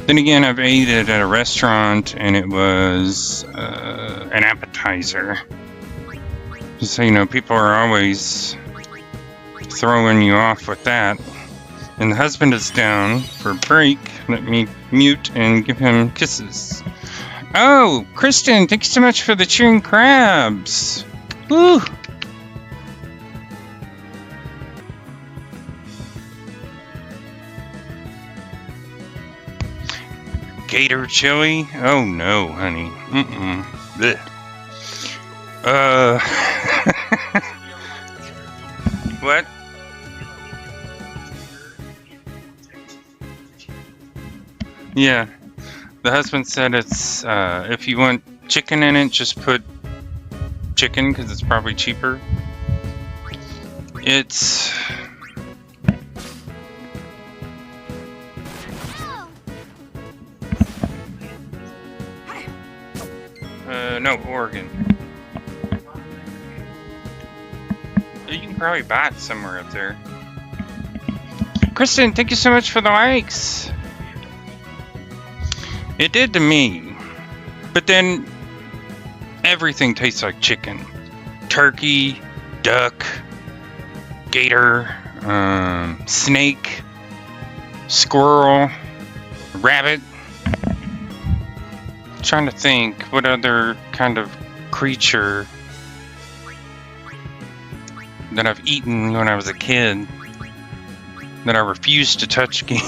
Then again, I've ate it at a restaurant, and it was an appetizer. So, you know, people are always throwing you off with that. And the husband is down for a break. Let me mute and give him kisses. Oh, Kristen, thank you so much for the cheering crabs. Woo! Gator chili? Oh no, honey. Mm-mm. Blech. What? Yeah. The husband said it's, if you want chicken in it, just put chicken, because it's probably cheaper. It's... no, Oregon. You can probably buy it somewhere up there. Kristen, thank you so much for the likes. It did to me. But then, everything tastes like chicken. Turkey, duck, gator, snake, squirrel, rabbit. Trying to think what other kind of creature that I've eaten when I was a kid that I refused to touch again.